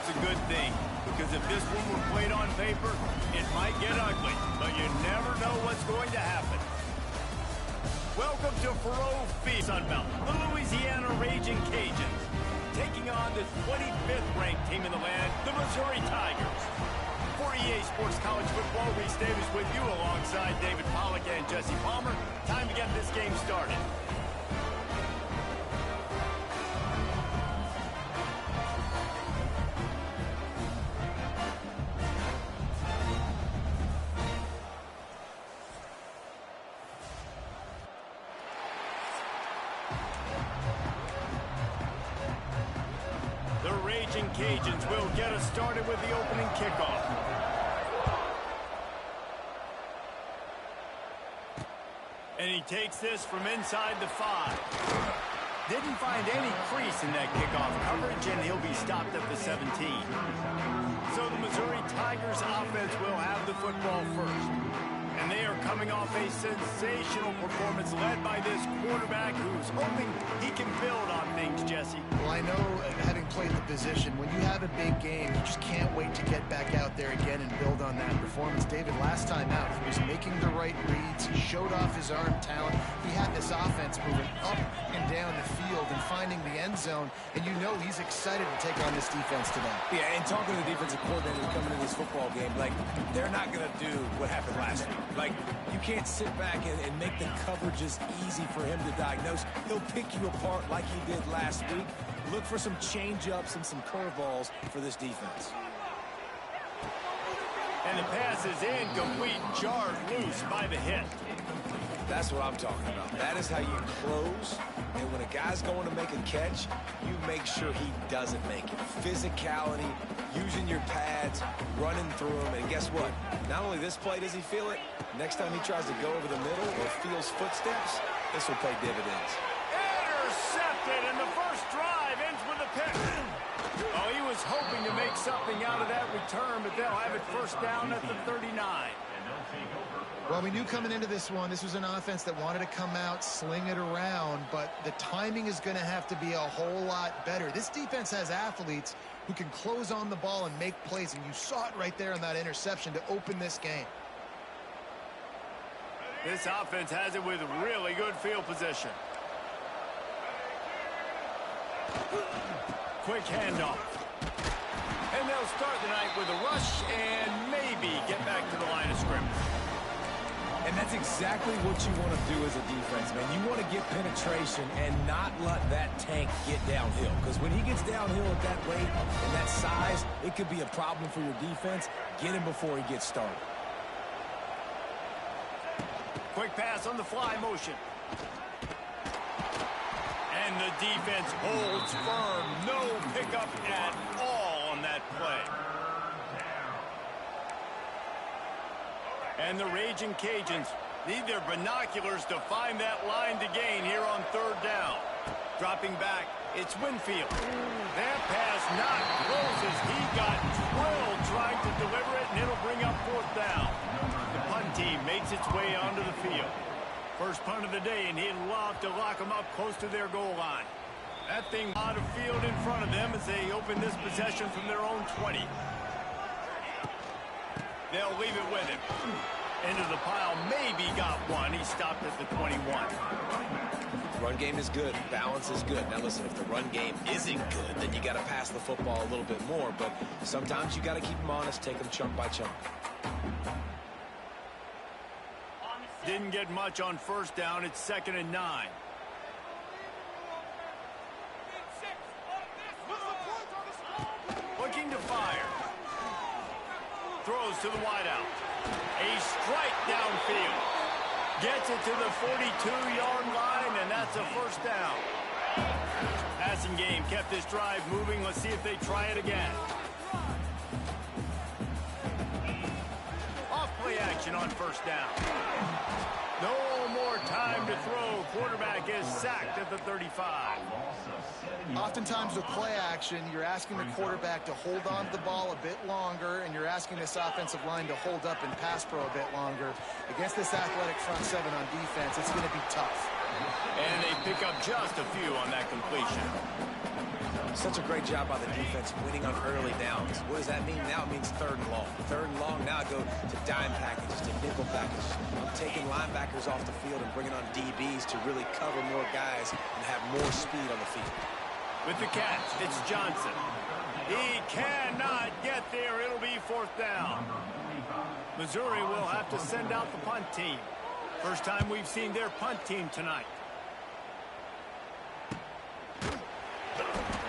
that's a good thing, because if this one were played on paper, it might get ugly, but you never know what's going to happen. Welcome to Faroe Field, Sunbelt, the Louisiana Raging Cajuns, taking on the 25th ranked team in the land, the Missouri Tigers. For EA Sports College Football, Reese Davis with you alongside David Pollack and Jesse Palmer. Time to get this game started. The Raging Cajuns will get us started with the opening kickoff. And he takes this from inside the 5. Didn't find any crease in that kickoff coverage, and he'll be stopped at the 17. So the Missouri Tigers offense will have the football first. And they are coming off a sensational performance led by this quarterback who's hoping he can build on things, Jesse. Well, I know, having played the position, when you have a big game, you just can't wait to get back out there again and build on that performance. David, last time out, he was making the right reads. He showed off his arm talent. He had this offense moving up and down the field and finding the end zone. And you know he's excited to take on this defense today. Yeah, and talking to the defensive coordinator coming into this football game, like, they're not going to do what happened last week. Like, you can't sit back and make the coverages easy for him to diagnose. He'll pick you apart like he did last week. Look for some change-ups and some curveballs for this defense. And the pass is incomplete, jarred loose by the hit. That's what I'm talking about. That is how you close. And when a guy's going to make a catch, you make sure he doesn't make it. Physicality, using your pads, running through them. And guess what? Not only this play does he feel it, next time he tries to go over the middle or feels footsteps, this will pay dividends. Intercepted, and the first drive ends with a pick. Oh, he was hoping to make something out of that return, but they'll have it first down at the 39. Well, we knew coming into this one, this was an offense that wanted to come out, sling it around, but the timing is going to have to be a whole lot better. This defense has athletes who can close on the ball and make plays, and you saw it right there on that interception to open this game. This offense has it with really good field position. Quick handoff. And they'll start the night with a rush and maybe get back to the line of scrimmage. And that's exactly what you want to do as a defense, man. You want to get penetration and not let that tank get downhill. Because when he gets downhill at that weight and that size, it could be a problem for your defense. Get him before he gets started. Quick pass on the fly motion. And the defense holds firm. No pickup at all on that play. And the Raging Cajuns need their binoculars to find that line to gain here on third down. Dropping back, it's Winfield. That pass not close as he got drilled trying to deliver it, and it'll bring up fourth down. The punt team makes its way onto the field. First punt of the day, and he'd love to lock them up close to their goal line. That thing out of field in front of them as they open this possession from their own 20. They'll leave it with him. Into the pile, maybe got one. He stopped at the 21. Run game is good. Balance is good. Now listen, if the run game isn't good, then you got to pass the football a little bit more. But sometimes you got to keep them honest, take them chunk by chunk. Didn't get much on first down. It's 2nd and 9. Looking to fire. Throws to the wideout. A strike downfield. Gets it to the 42-yard line, and that's a first down. Passing game kept this drive moving. Let's see if they try it again. Off play action on first down. No more time to throw. Quarterback is sacked at the 35. Oftentimes with play action, you're asking the quarterback to hold on to the ball a bit longer, and you're asking this offensive line to hold up and pass pro a bit longer. Against this athletic front seven on defense, it's going to be tough. And they pick up just a few on that completion. Such a great job by the defense winning on early downs. What does that mean? Now it means 3rd and long. 3rd and long, now I go to dime packages, to nickel packages. I'm taking linebackers off the field and bringing on DBs to really cover more guys and have more speed on the field. With the catch, it's Johnson. He cannot get there. It'll be 4th down. Missouri will have to send out the punt team. First time we've seen their punt team tonight.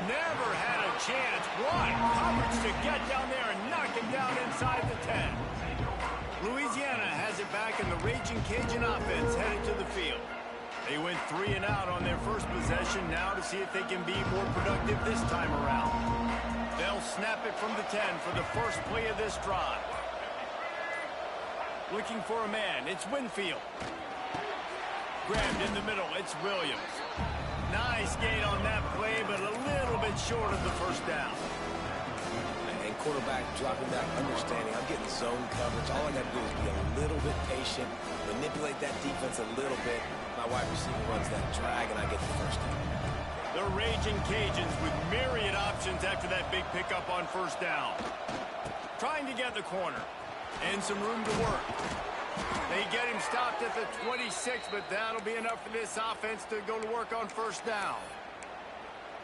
Never had a chance. What coverage to get down there and knock it down inside the 10. Louisiana has it back, and the Raging Cajun offense headed to the field. They went 3 and out on their first possession, now to see if they can be more productive this time around. They'll snap it from the 10 for the first play of this drive. Looking for a man, it's Winfield. Grabbed in the middle, it's Williams. Nice gain on that play, but a little bit short of the first down. And quarterback dropping that understanding. I'm getting zone coverage. All I got to do is be a little bit patient, manipulate that defense a little bit. My wide receiver runs that drag, and I get the first down. The Raging Cajuns with myriad options after that big pickup on first down. Trying to get the corner. And some room to work. They get him stopped at the 26, but that'll be enough for this offense to go to work on first down.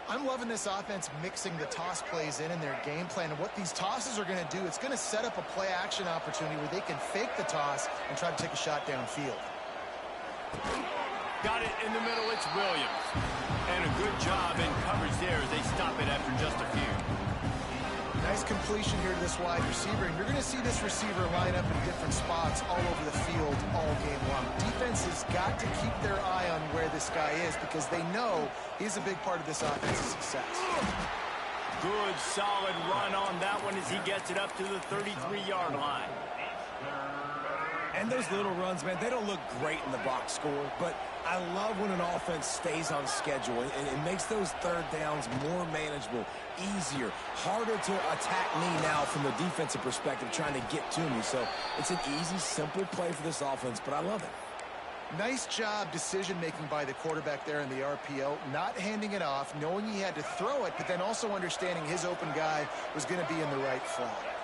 I'm loving this offense mixing the toss plays in their game plan. And what these tosses are going to do, it's going to set up a play-action opportunity where they can fake the toss and try to take a shot downfield. Got it in the middle, it's Williams. And a good job in coverage there as they stop it after just a few. Nice completion here to this wide receiver, and you're going to see this receiver line up in different spots all over the field all game long. Defense has got to keep their eye on where this guy is because they know he's a big part of this offense's success. Good, solid run on that one as he gets it up to the 33-yard line. And those little runs, man, they don't look great in the box score, but I love when an offense stays on schedule and it makes those 3rd downs more manageable, easier, harder to attack me now from the defensive perspective trying to get to me. So it's an easy, simple play for this offense, but I love it. Nice job decision-making by the quarterback there in the RPO, not handing it off, knowing he had to throw it, but then also understanding his open guy was going to be in the right flat.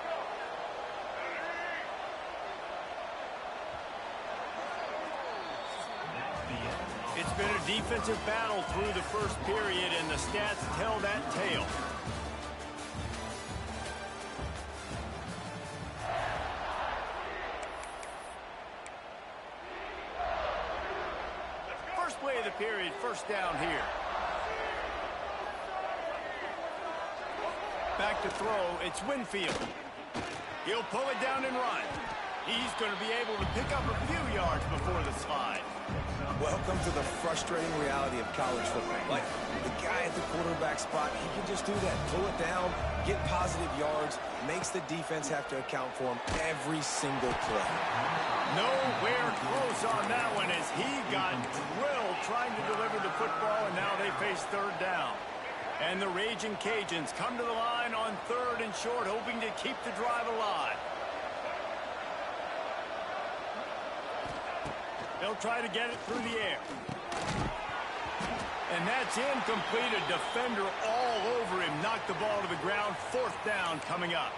It's been a defensive battle through the first period, and the stats tell that tale. First play of the period, first down here. Back to throw, it's Winfield. He'll pull it down and run. He's going to be able to pick up a few yards before the slide. Welcome to the frustrating reality of college football. Like, the guy at the quarterback spot, he can just do that. Pull it down, get positive yards, makes the defense have to account for him every single play. Nowhere close on that one as he got drilled trying to deliver the football, and now they face 3rd down. And the Raging Cajuns come to the line on 3rd and short, hoping to keep the drive alive. They'll try to get it through the air. And that's incomplete. A defender all over him. Knocked the ball to the ground. 4th down coming up.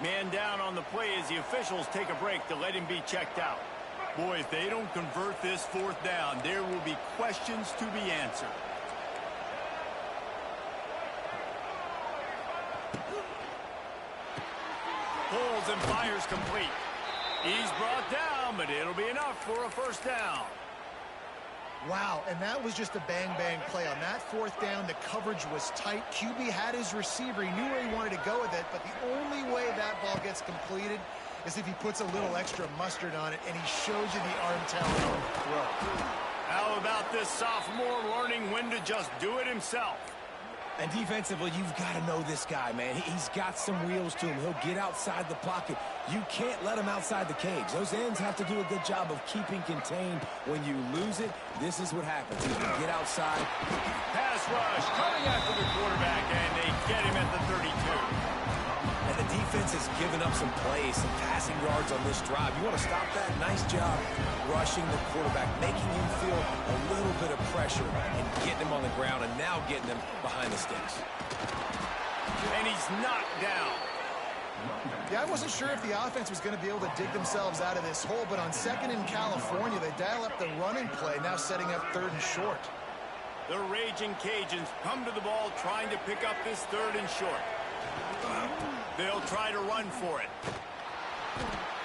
Man down on the play as the officials take a break to let him be checked out. Boy, if they don't convert this 4th down, there will be questions to be answered. Pulls and fires complete. He's brought down, but it'll be enough for a first down. Wow, and that was just a bang-bang play. On that 4th down, the coverage was tight. QB had his receiver. He knew where he wanted to go with it, but the only way that ball gets completed is if he puts a little extra mustard on it, and he shows you the arm talent on the throw. How about this sophomore learning when to just do it himself? And defensively, you've got to know this guy, man. He's got some wheels to him. He'll get outside the pocket. You can't let him outside the cage. Those ends have to do a good job of keeping contained. When you lose it, this is what happens. You can get outside. Pass rush coming after the quarterback, and they get him at the 32. And the defense has given up some plays, some passing yards on this drive. You want to stop that? Nice job rushing the quarterback, making him feel a little bit of pressure and getting him on the ground and now getting him behind the sticks. And he's knocked down. Yeah, I wasn't sure if the offense was going to be able to dig themselves out of this hole, but on second in California, they dial up the running play, now setting up third and short. The Raging Cajuns come to the ball trying to pick up this third and short. They'll try to run for it.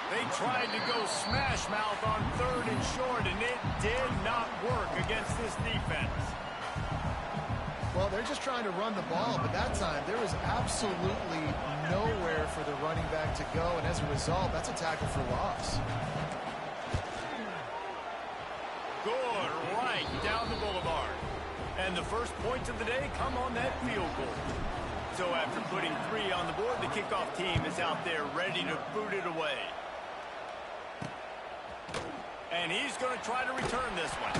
They tried to go smash mouth on third and short, and it did not work against this defense. Well, they're just trying to run the ball, but that time there was absolutely nowhere for the running back to go, and as a result, that's a tackle for loss. Good right down the boulevard. And the first points of the day come on that field goal. So after putting 3 on the board, the kickoff team is out there ready to boot it away. And he's going to try to return this one.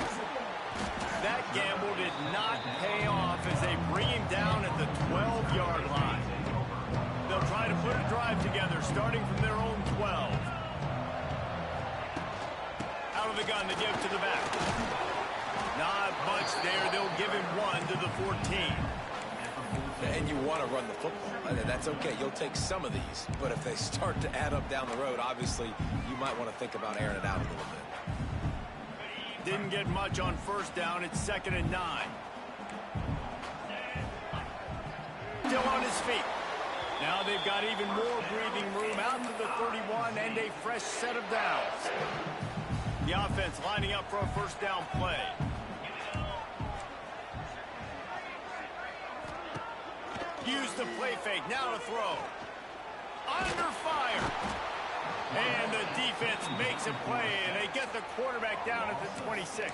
That gamble did not pay off as they bring him down at the 12-yard line. They'll try to put a drive together starting from their own 12. Out of the gun, they give to the back. Not much there. They'll give him 1 to the 14. And you want to run the football. That's okay. You'll take some of these. But if they start to add up down the road, obviously, you might want to think about airing it out a little bit. Didn't get much on first down. It's 2nd and 9. Still on his feet. Now they've got even more breathing room out to the 31 and a fresh set of downs. The offense lining up for a first down play. Use the play fake. Now to throw. Under fire. And the defense makes a play, and they get the quarterback down at the 26.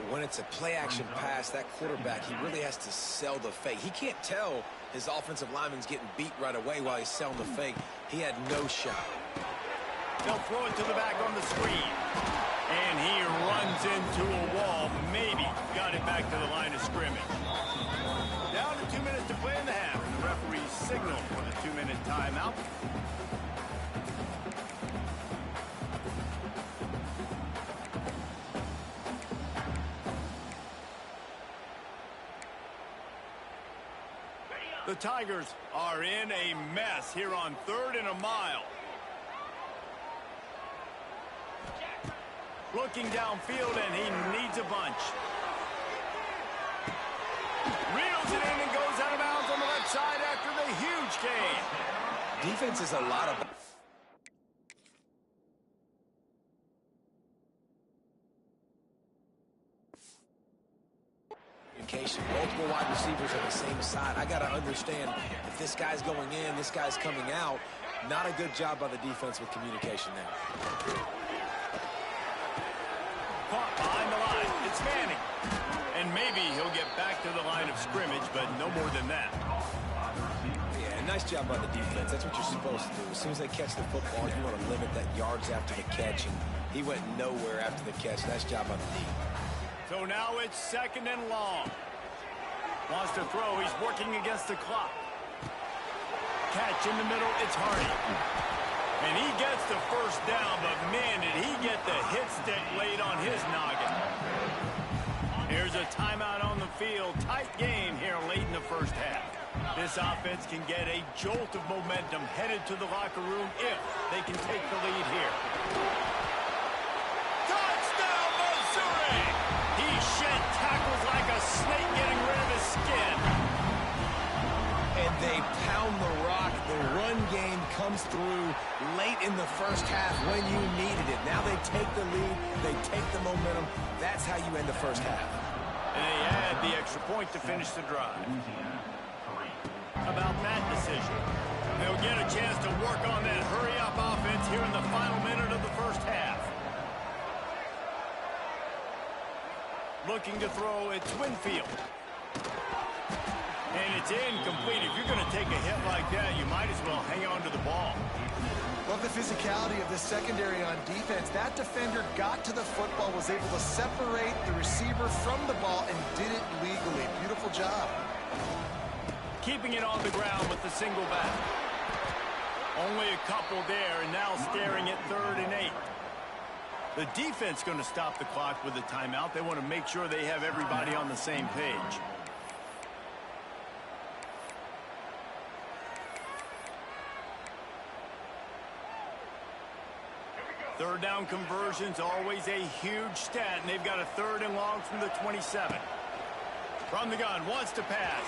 When it's a play-action pass, that quarterback, he really has to sell the fake. He can't tell his offensive lineman's getting beat right away while he's selling the fake. He had no shot. They'll throw it to the back on the screen. And he runs into a wall. Maybe got it back to the line of scrimmage. Down to 2 minutes to play in the half. The referee signaled for the 2-minute timeout. The Tigers are in a mess here on 3rd and a mile. Looking downfield, and he needs a bunch. Reels it in and goes out of bounds on the left side after the huge gain. Defense is a lot of... Multiple wide receivers on the same side. I got to understand if this guy's going in, this guy's coming out. Not a good job by the defense with communication there. Caught behind the line. It's Manning. And maybe he'll get back to the line of scrimmage, but no more than that. Yeah, nice job by the defense. That's what you're supposed to do. As soon as they catch the football, you want to limit that yards after the catch, and he went nowhere after the catch. Nice job by the D. So now it's 2nd and long. Wants to throw. He's working against the clock. Catch in the middle. It's Hardy. And he gets the first down, but man, did he get the hit stick laid on his noggin. Here's a timeout on the field. Tight game here late in the first half. This offense can get a jolt of momentum headed to the locker room if they can take the lead here. Touchdown, Missouri! He shed tackles like a snake getting rid of his skin. And they pound the rock. The run game comes through late in the first half when you needed it. Now they take the lead. They take the momentum. That's how you end the first half. And they add the extra point to finish the drive. About that decision. They'll get a chance to work on that hurry-up offense here in the final minute of the first half. Looking to throw, it's Winfield. And it's incomplete. If you're going to take a hit like that, you might as well hang on to the ball. Love the physicality of the secondary on defense. That defender got to the football, was able to separate the receiver from the ball, and did it legally. Beautiful job. Keeping it on the ground with the single back. Only a couple there, and now staring at 3rd and 8. The defense going to stop the clock with a timeout. They want to make sure they have everybody on the same page. Third down conversion's always a huge stat, and they've got a 3rd and long from the 27. From the gun, wants to pass.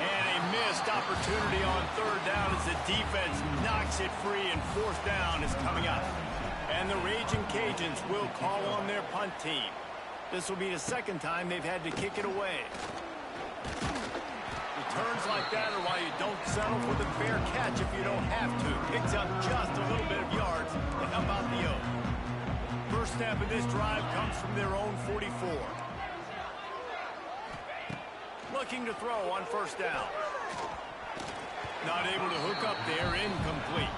And a missed opportunity on 3rd down as the defense knocks it free, and 4th down is coming up. And the Raging Cajuns will call on their punt team. This will be the 2nd time they've had to kick it away. Returns like that are why you don't settle for the fair catch if you don't have to. Picks up just a little bit of yards to help out the Oaks. First snap of this drive comes from their own 44. Looking to throw on 1st down. Not able to hook up there, incomplete.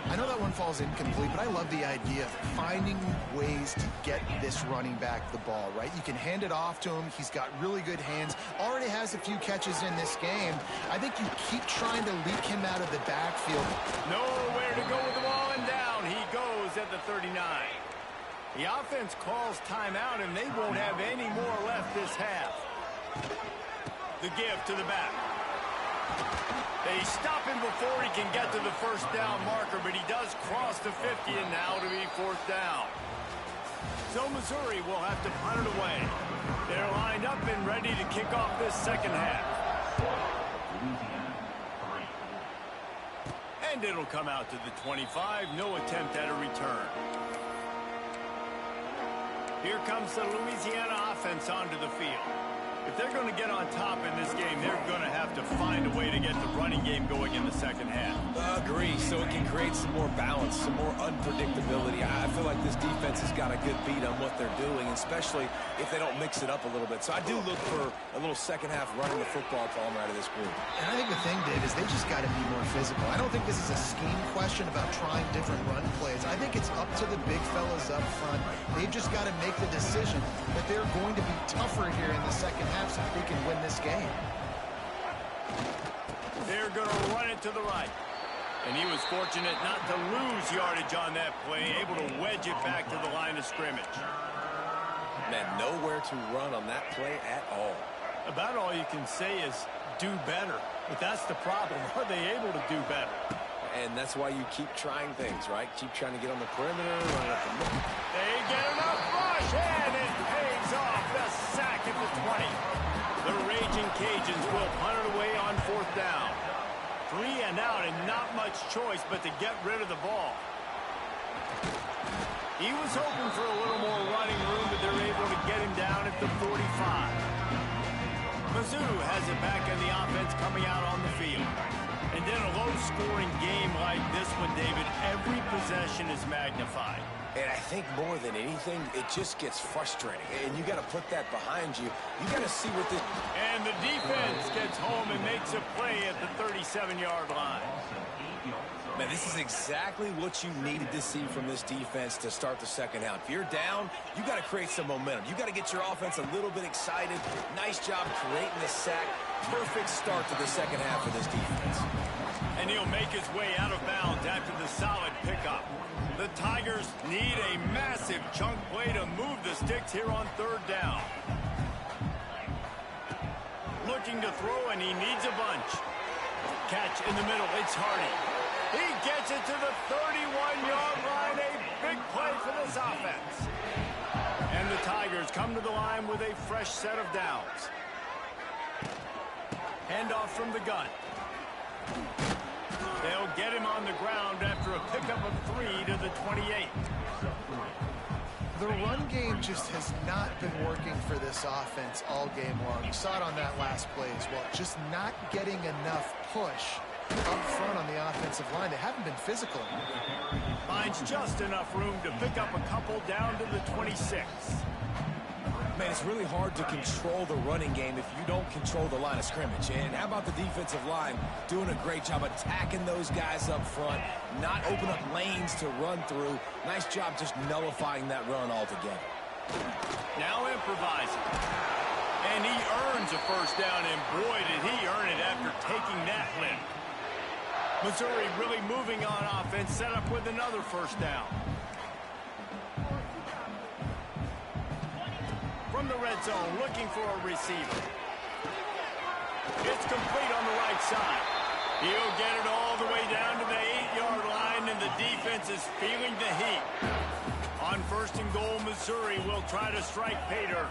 I know that one falls incomplete, but I love the idea of finding ways to get this running back the ball, right? You can hand it off to him. He's got really good hands. Already has a few catches in this game. I think you keep trying to leak him out of the backfield. Nowhere to go with the ball, and down he goes at the 39. The offense calls timeout, and they won't have any more left this half. The give to the back. They stop him before he can get to the 1st down marker, but he does cross the 50, and now to be 4th down. So Missouri will have to punt it away. They're lined up and ready to kick off this 2nd half. And it'll come out to the 25. No attempt at a return. Here comes the Louisiana offense onto the field. If they're going to get on top in this game, they're going to have to find a way to get the running game going in the 2nd half. Agree, so it can create some more balance, some more unpredictability. I feel like this defense has got a good beat on what they're doing, especially if they don't mix it up a little bit. So I do look for a little 2nd half running the football problem out of this group. And I think the thing, Dave, is they just got to be more physical. I don't think this is a scheme question about trying different run plays. I think it's up to the big fellas up front. They've just got to make the decision that they're going to be tougher here in the 2nd half so that they can win this game. They're going to run it to the right. And he was fortunate not to lose yardage on that play, able to wedge it back to the line of scrimmage. Man, nowhere to run on that play at all. About all you can say is do better. But that's the problem. Are they able to do better? And that's why you keep trying things, right? Keep trying to get on the perimeter. They get enough rush, and it pays off. The sack at the 20. The Raging Cajuns will punt it away on 4th down. 3 and out, and not much choice but to get rid of the ball. He was hoping for a little more running room, but they're able to get him down at the 45. Mizzou has it back in the offense coming out on the field. And in a low-scoring game like this one, David, every possession is magnified. And I think more than anything, it just gets frustrating. And you got to put that behind you. You got to see what this... And the defense gets home and makes a play at the 37-yard line. Man, this is exactly what you needed to see from this defense to start the 2nd half. If you're down, you got to create some momentum. You got to get your offense a little bit excited. Nice job creating the sack. Perfect start to the 2nd half of this defense. And he'll make his way out of bounds after the solid pickup. The Tigers need a massive chunk play to move the sticks here on 3rd down. Looking to throw, and he needs a bunch. Catch in the middle, it's Hardy. He gets it to the 31-yard line. A big play for this offense. And the Tigers come to the line with a fresh set of downs. Handoff from the gun. They'll get him on the ground after a pickup of 3 to the 28. The run game just has not been working for this offense all game long. You saw it on that last play as well. Just not getting enough push up front on the offensive line. They haven't been physical. Finds just enough room to pick up a couple down to the 26. Man, it's really hard to control the running game if you don't control the line of scrimmage. And how about the defensive line doing a great job attacking those guys up front, not open up lanes to run through. Nice job just nullifying that run altogether. Now improvising. And he earns a 1st down, and boy, did he earn it after taking that lift. Missouri really moving on offense, set up with another 1st down. From the red zone, looking for a receiver. It's complete on the right side. He'll get it all the way down to the 8-yard line, and the defense is feeling the heat. On 1st and goal, Missouri will try to strike pay dirt.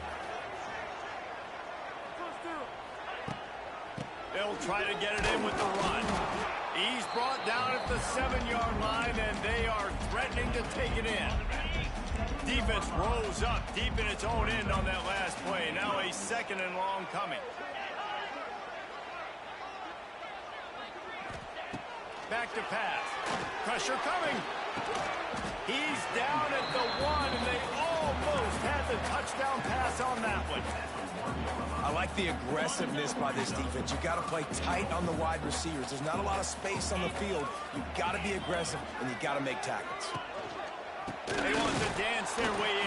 They'll try to get it in with the run. He's brought down at the 7-yard line, and they are threatening to take it in. Defense rose up deep in its own end on that last play. Now a 2nd and long coming. Back to pass. Pressure coming. He's down at the 1, and they almost had the touchdown pass on that one. I like the aggressiveness by this defense. You've got to play tight on the wide receivers. There's not a lot of space on the field. You've got to be aggressive, and you've got to make tackles. They want to dance their way